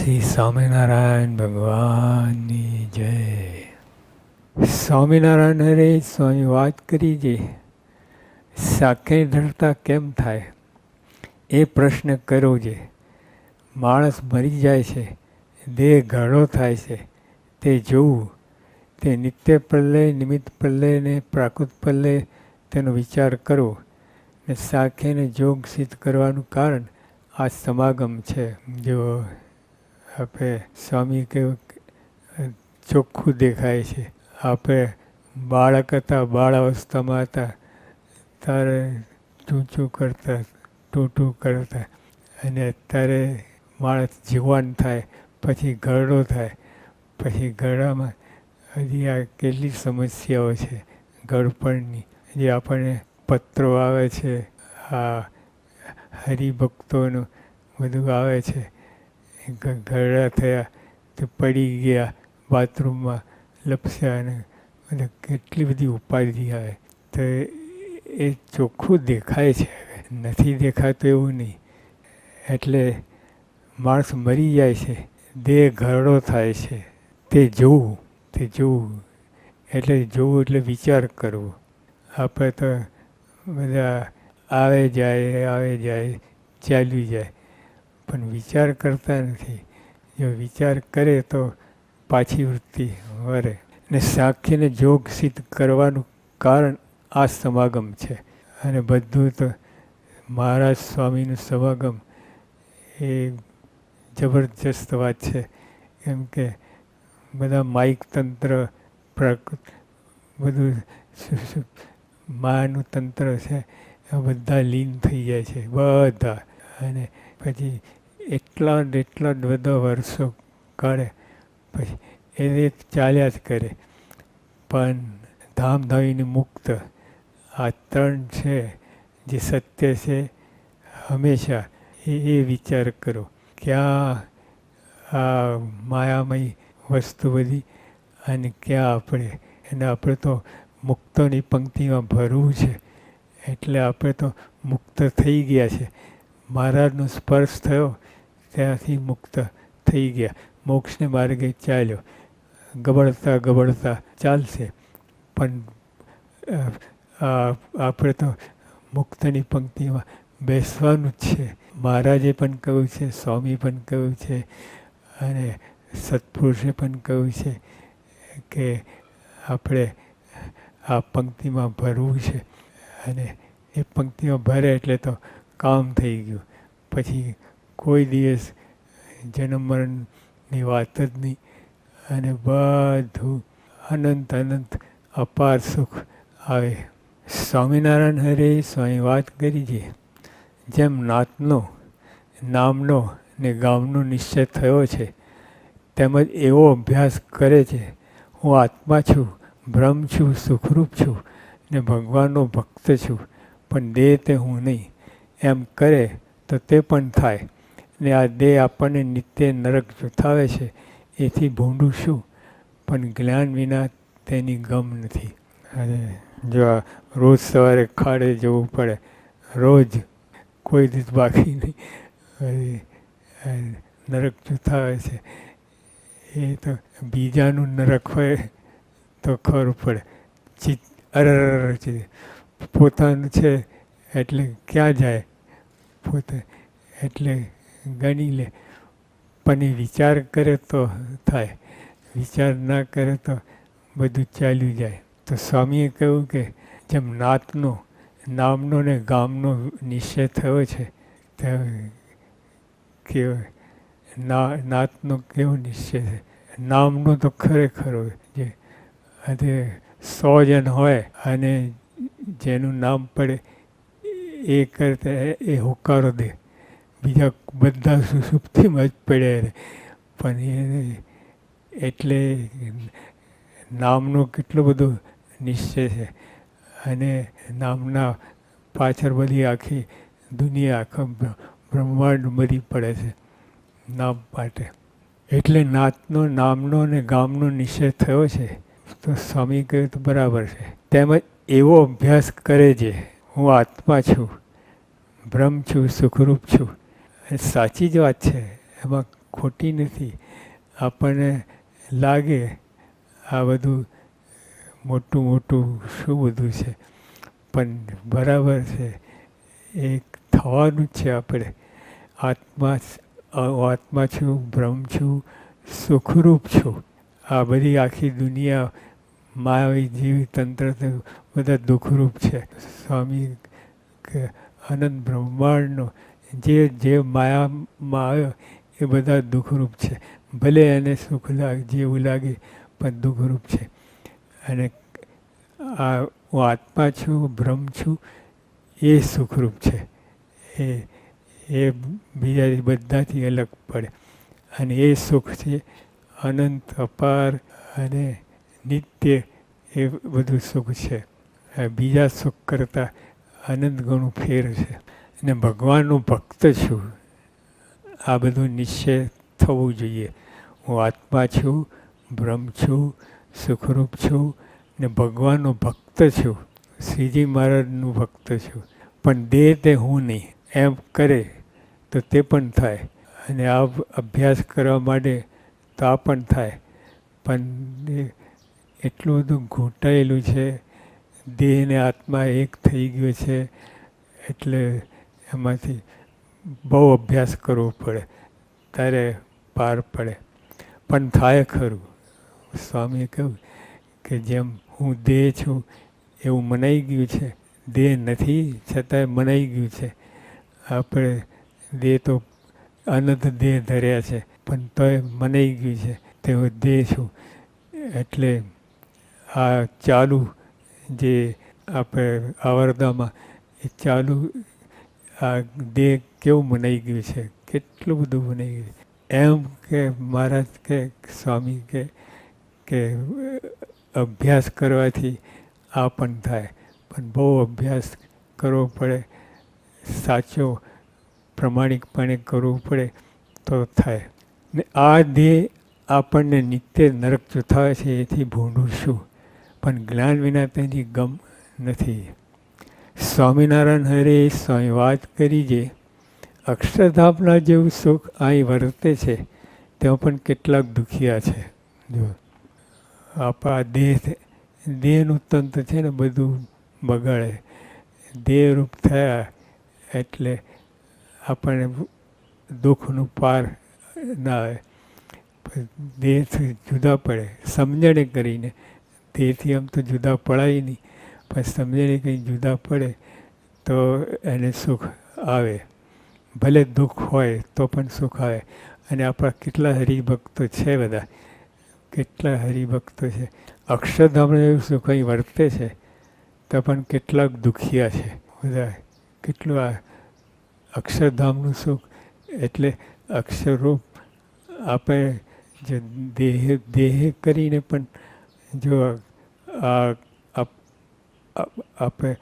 શ્રી સ્વામિનારાયણ ભગવાનની જય. સ્વામિનારાયણ હરે સ્વામી વાત કરી જે સાખે ધરતા કેમ થાય એ પ્રશ્ન કર્યો છે. માણસ મરી જાય છે, દેહ ઘડો થાય છે, તે જોવું, તે નિત્ય પ્રલય, નિમિત્ત પ્રલય ને પ્રાકૃત પ્રલય તેનો વિચાર કરવો ને સાખેને જોગ સિદ્ધ કરવાનું કારણ આ સમાગમ છે. જો આપણે સ્વામી કેવું ચોખ્ખું દેખાય છે. આપણે બાળક હતા, બાળ અવસ્થામાં હતા ત્યારે ચૂંચું કરતા, ટૂંટું કરતા, અને અત્યારે માણસ જુવાન થાય પછી ઘરડો થાય, પછી ઘરડામાં હજી આ કેટલી સમસ્યાઓ છે ઘડપણની. જે આપણને પત્રો આવે છે, આ હરિભક્તોનું બધું આવે છે. ઘરડા થયા તો પડી ગયા, બાથરૂમમાં લપસ્યા, અને બધા કેટલી બધી ઉપાધિ આવે. તો એ ચોખ્ખું દેખાય છે, નથી દેખાતું એવું નહીં. એટલે માણસ મરી જાય છે, દેહ ઘરડો થાય છે, તે જોવું, તે જોવું એટલે જોવું એટલે વિચાર કરવો. આપણે તો બધા આવે જાય ચાલ્યું જાય, પણ વિચાર કરતા નથી. જો વિચાર કરે તો પાછી વૃત્તિ વરે. ને સાખીને જોગ સિદ્ધ કરવાનું કારણ આ સમાગમ છે. અને બધું તો મહારાજ સ્વામીનું સમાગમ એ જબરજસ્ત વાત છે. કેમ કે બધા માઇક તંત્ર, બધું માનું તંત્ર છે, બધા લીન થઈ જાય છે બધા. અને પછી એટલા બધા વર્ષો કાઢે પછી એને ચાલ્યા જ કરે. પણ ધામધામીને મુક્ત આ ત્રણ છે જે સત્ય છે હંમેશા, એ વિચાર કરો. ક્યાં આ માયામય વસ્તુ બધી અને ક્યાં આપણે. અને આપણે તો મુક્તોની પંક્તિમાં ભરવું છે, એટલે આપણે તો મુક્ત થઈ ગયા છે. મહારાજનો સ્પર્શ થયો ત્યાંથી મુક્ત થઈ ગયા, મોક્ષને માર્ગે ચાલ્યો. ગબડતા ચાલશે, પણ આપણે તો મુક્તની પંક્તિમાં બેસવાનું જ છે. મહારાજે પણ કહ્યું છે, સ્વામી પણ કહ્યું છે, અને સત્પુરુષે પણ કહ્યું છે કે આપણે આ પંક્તિમાં ભરવું છે. અને એ પંક્તિમાં ભરે એટલે તો કામ થઈ ગયું. પછી કોઈ દિવસ જન્મ મરણની વાત જ નહીં, અને બધું અનંત અપાર સુખ આવે. સ્વામિનારાયણ હરે સ્વામી વાત કરી છે. જેમ નાતનો, નામનો ને ગામનો નિશ્ચય થયો છે, તેમજ એવો અભ્યાસ કરે છે, હું આત્મા છું, બ્રહ્મ છું, સુખરૂપ છું ને ભગવાનનો ભક્ત છું, પણ દેહ તે હું નહીં, એમ કરે તો તે પણ થાય. ને આ દેહ આપણને નિત્ય નરક જુથાવે છે, એથી ભૂંડું શું, પણ જ્ઞાન વિના તેની ગમ નથી. અને જો આ રોજ સવારે ખાડે જવું પડે, રોજ કોઈ દિવસ બાકી નહીં, નરક જુથાવે છે. એ તો બીજાનું નરક હોય તો ખબર પડે. પોતાનું છે એટલે ક્યાં જાય પોતે, એટલે ગણી લે. પણ એ વિચાર કરે તો થાય, વિચાર ના કરે તો બધું ચાલ્યું જાય. તો સ્વામીએ કહ્યું કે જેમ નાતનો, નામનો ને ગામનો નિશ્ચય થયો છે, કેવો નાતનો કેવો નિશ્ચય છે. નામનો તો ખરેખર હોય, જે આજે 100 જણ હોય અને જેનું નામ પડે એ કરતા એ હોકારો દે, બીજા બધા સુસુપ્તિમાં જ પડ્યા રહે. પણ એ એટલે નામનો કેટલો બધો નિશ્ચય છે. અને નામના પાછળ બધી આખી દુનિયા, આખા બ્રહ્માંડ મરી પડે છે નામ માટે. એટલે નાતનો, નામનો ને ગામનો નિશ્ચય થયો છે. તો સ્વામી કહ્યું તો બરાબર છે. તેમજ એવો અભ્યાસ કરે છે, હું આત્મા છું, બ્રહ્મ છું, સુખરૂપ છું. એ સાચી જ વાત છે, એમાં ખોટી નથી. આપણને લાગે આ બધું મોટું મોટું શું બધું છે, પણ બરાબર છે. એ થવાનું જ છે. આપણે આત્મા છું, બ્રહ્મ છું, સુખરૂપ છું. આ બધી આખી દુનિયા માયાવી જીવ તંત્ર બધા દુઃખરૂપ છે. સ્વામી કે અનંત બ્રહ્માંડનો જે માયામાં આવ્યો એ બધા દુઃખરૂપ છે. ભલે એને સુખ જેવું લાગે પણ દુઃખરૂપ છે. અને હું આત્મા છું, બ્રહ્મ છું, એ સુખરૂપ છે. એ બીજાથી બધાથી અલગ પડે. અને એ સુખ છે અનંત, અપાર અને નિત્ય. એ બધું સુખ છે. બીજા સુખ કરતાં અનંત ગણું ફેર છે. અને ભગવાનનો ભક્ત છું, આ બધું નિશ્ચય થવું જોઈએ. હું આત્મા છું, બ્રહ્મ છું, સુખરૂપ છું ને ભગવાનનો ભક્ત છું. શ્રીજી મહારાજનું ભક્ત છું. પણ દેહ તે હું નહીં એમ કરે તો તે પણ થાય. અને આ અભ્યાસ કરવા માટે તો આ પણ થાય. પણ એટલું બધું ઘૂંટાયેલું છે, દેહ ને આત્મા એક થઈ ગયો છે. એટલે એમાંથી બહુ અભ્યાસ કરવો પડે ત્યારે પાર પડે. પણ થાય ખરું. સ્વામીએ કહ્યું કે જેમ હું દેહ છું એવું મનાઈ ગયું છે. દેહ નથી છતાંય મનાઈ ગયું છે. આપણે દેહ તો અનંત દેહ ધર્યા છે, પણ તોય મનાઈ ગયું છે તેવો દેહ છું. એટલે આ ચાલુ જે આપણે આવરદામાં એ ચાલુ આ દેહ કેવું મનાઈ ગયું છે, કેટલું બધું મનાઈ ગયું છે. એમ કે મહારાજ કે સ્વામી કે અભ્યાસ કરવાથી આ પણ થાય. પણ બહુ અભ્યાસ કરવો પડે, સાચો પ્રમાણિકપણે કરવું પડે તો થાય. ને આ દેહ આપણને નિત્ય નરક ચૂથાવે છે એથી ભૂંડું શું, પણ જ્ઞાન વિના તેની ગમ નથી. સ્વામિનારાયણ હરે સ્વામી વાત કરી જે અક્ષરધામના જેવું સુખ અહીં વર્તે છે તેમાં પણ કેટલાક દુખિયા છે. જો આપણા દેહનું તંત્ર છે ને બધું બગાડે. દેહરૂપ થયા એટલે આપણને દુઃખનું પાર ના આવે. દેહથી જુદા પડે સમજણે કરીને. દેહથી આમ તો જુદા પડાય નહીં, પણ સમજણે કંઈ જુદા પડે તો એને સુખ આવે. ભલે દુઃખ હોય તો પણ સુખ આવે. અને આપણા કેટલા હરિભક્તો છે બધા, કેટલા હરિભક્તો છે. અક્ષરધામનું એવું સુખ અહીં વર્તે છે તો પણ કેટલાક દુખિયા છે બધા. કેટલું આ અક્ષરધામનું સુખ એટલે અક્ષરરૂપ આપણે જે દેહ કરીને પણ જો આ આપણે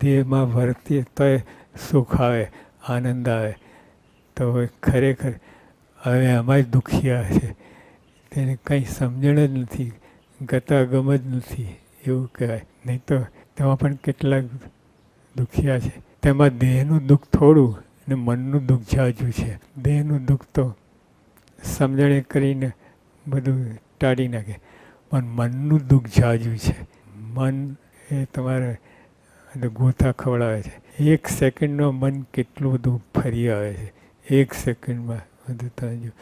દેહમાં વર્તીએ તોય સુખ આવે, આનંદ આવે. તો ખરેખર હવે આમાં જ દુખિયા છે. તેને કંઈ સમજણ જ નથી, ગતાગમ જ નથી એવું કહેવાય. નહીં તો તેમાં પણ કેટલાક દુખિયા છે. તેમાં દેહનું દુઃખ થોડું ને મનનું દુઃખ ઝાઝું છે. દેહનું દુઃખ તો સમજણે કરીને બધું ટાળી નાખે, પણ મનનું દુઃખ ઝાઝું છે. મન એ તમારે ગોથા ખવડાવે છે. એક સેકન્ડમાં મન કેટલું બધું ફરી આવે છે. એક સેકન્ડમાં બધું તાજું.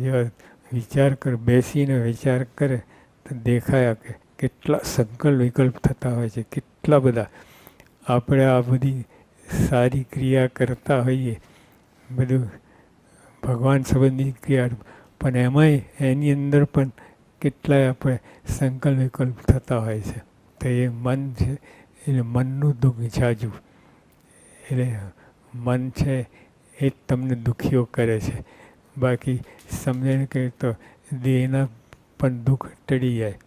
જો વિચાર કર, બેસીને વિચાર કરે તો દેખાયા કે કેટલા સંકલ્પ વિકલ્પ થતા હોય છે, કેટલા બધા. આપણે આ બધી સારી ક્રિયા કરતા હોઈએ, બધું ભગવાન સંબંધી ક્રિયા, પણ એમાંય એની અંદર પણ કેટલાય આપણે સંકલ્પ વિકલ્પ થતા હોય છે. તો એ મન છે એટલે મનનું દુઃખ ઝાઝું. એટલે મન છે એ જ તમને દુઃખીઓ કરે છે. બાકી સમજણ કહે તો દેહના પણ દુઃખ ટળી જાય.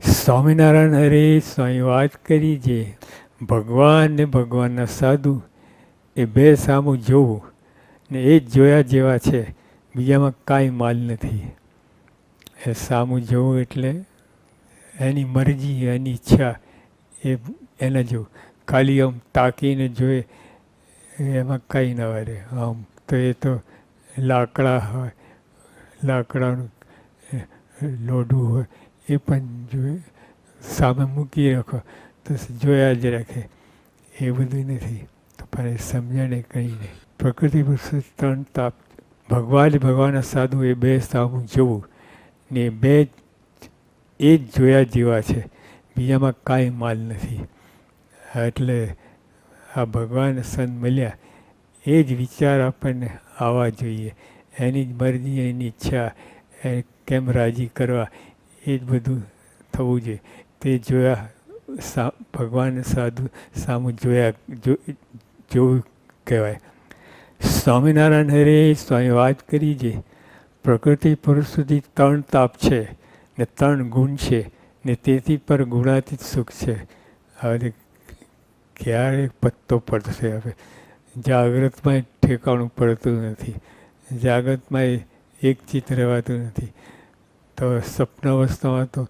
સ્વામિનારાયણ હરે સ્વામી વાત કરી જે ભગવાન ને ભગવાનના સાધુ એ બે સામું જોવું ને એ જ જોયા જેવા છે. બીજામાં કાંઈ માલ નથી. એ સામું જોવું એટલે એની મરજી, એની ઈચ્છા એ એને જો ખાલી આમ તાકીને જોઈએ એમાં કાંઈ ના વરે. આમ તો એ તો લાકડા હોય, લાકડાનું લોઢું હોય એ પણ જોઈ સામે મૂકી રાખો તો જોયા જ રાખે. એ બધું નથી તો પણ એ સમજણે કંઈ નહીં. પ્રકૃતિ પુરુષ ત્રણ તાપ, ભગવાન સાધુ એ બે સામું જોવું ને બે એ જ જોયા જેવા છે, બીજામાં કાંઈ માલ નથી. એટલે આ ભગવાન સંત મળ્યા એ જ વિચાર આપણને આવવા જોઈએ. એની જ મરજી, એની ઈચ્છા, એ કેમ રાજી કરવા, એ જ બધું થવું જોઈએ. તે જોયા ભગવાન સાધુ સામું જોવું કહેવાય. સ્વામિનારાયણ હરે સ્વામી વાત કરી છે, પ્રકૃતિ પુરુષ સુધી ત્રણ તાપ છે ને ત્રણ ગુણ છે ને તેથી પર ગુણાતીત સુખ છે. હવે ક્યારે પત્તો પડશે? હવે જાગ્રતમાં ઠેકાણું પડતું નથી, જાગ્રતમાં એક ચિત્ત રહેવાતું નથી, તો સપના અવસ્થામાં તો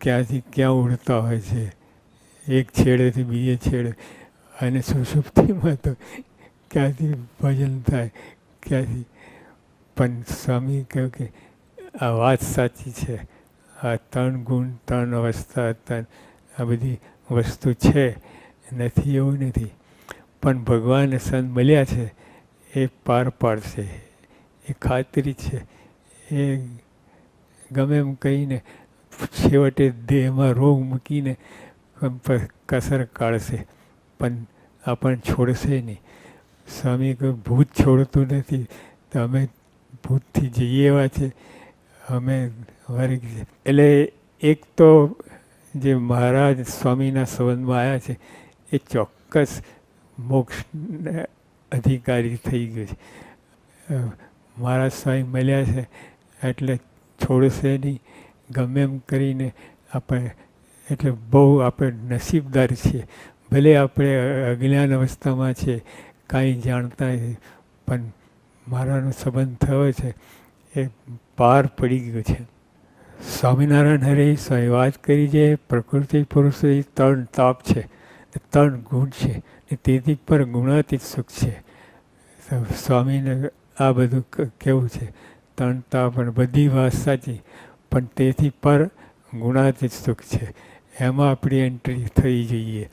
ક્યાંથી ક્યાં ઉડતા હોય છે, એક છેડેથી બીજે છેડે. અને સુષુપ્તિમાં તો ક્યાંથી ભજન થાય, ક્યાંથી. પણ સ્વામી કહ્યું કે આ વાત સાચી છે, આ ત્રણ ગુણ, ત્રણ અવસ્થા, આ બધી વસ્તુ છે, નથી એવું નથી. પણ ભગવાન સંત મળ્યા છે એ પાર પાડશે, એ ખાતરી છે. એ ગમે એમ કહીને છેવટે દેહમાં રોગ મૂકીને કસર કાઢશે, પણ આપણને છોડશે નહીં. સ્વામી કહ્યું ભૂત છોડતું નથી, તો અમે ભૂતથી જઈએ એવા છે. અમે એટલે એક તો જે મહારાજ સ્વામીના સંબંધમાં આવ્યા છે એ ચોક્કસ મોક્ષ અધિકારી થઈ ગયું છે. મહારાજ સ્વામી મળ્યા છે એટલે છોડશે નહીં, ગમે એમ કરીને આપણે. એટલે બહુ આપણે નસીબદાર છીએ. ભલે આપણે અજ્ઞાન અવસ્થામાં છે, કાંઈ જાણતા નથી, પણ મારાનો સંબંધ થયો છે એ પાર પડી ગયો છે. સ્વામિનારાયણ હરે સ્વામી વાત કરી છે, પ્રકૃતિ પુરુષ ત્રણ તાપ છે, ત્રણ ગુણ છે ને તેથી પર ગુણાતીત સુખ છે. સ્વામીને આ બધું કેવું છે, ત્રણ તાપ પણ બધી વાત સાચી, પણ તેથી પર ગુણાતીત સુખ છે. એમાં આપણી એન્ટ્રી થઈ જઈએ.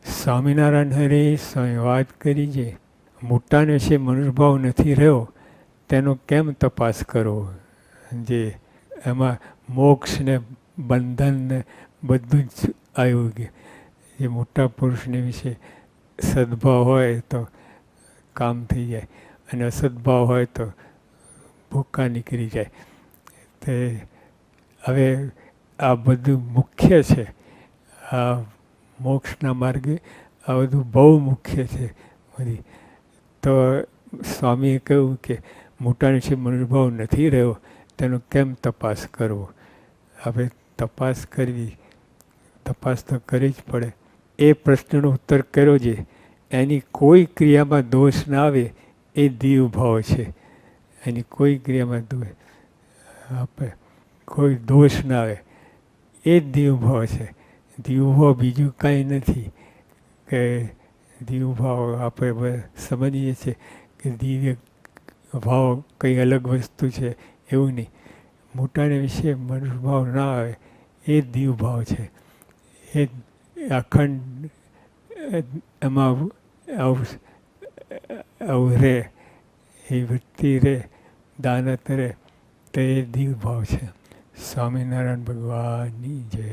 સ્વામિનારાયણ હરે સ્વામી વાત કરી છે, મોટાને વિશે મનુષ્યભાવ નથી રહ્યો તેનો કેમ તપાસ કરવો? જે એમાં મોક્ષ ને બંધન ને બધું જ આવ્યું કે જે મોટા પુરુષને વિશે સદભાવ હોય તો કામ થઈ જાય, અને અસદભાવ હોય તો ભૂકા નીકળી જાય. તે હવે આ બધું મુખ્ય છે. આ મોક્ષના માર્ગે આ બધું બહુ મુખ્ય છે બધી. તો સ્વામીએ કહ્યું કે મોટાને છે મનુભાવ નથી રહ્યો તેનો કેમ તપાસ કરવો? હવે તપાસ કરવી, તપાસ તો કરવી જ પડે. એ પ્રશ્નનો ઉત્તર કર્યો છે, એની કોઈ ક્રિયામાં દોષ ના આવે એ દીવ ભાવ છે. એની કોઈ ક્રિયામાં આપણે કોઈ દોષ ના આવે એ જ દીવ ભાવ છે. દીવ ભાવ બીજું કાંઈ નથી. કે દીવ ભાવ આપણે સમજીએ છીએ કે દિવ્ય ભાવ કંઈ અલગ વસ્તુ છે, એવું નહીં. મોટાને વિશે મનુભાવ ના આવે એ જ દીવ ભાવ છે. એ અખંડ એમાં આવું રહે, એ વૃત્તિ રહે, દાનત રહે, તો એ દીવ ભાવ છે. સ્વામિનારાયણ ભગવાનની જય.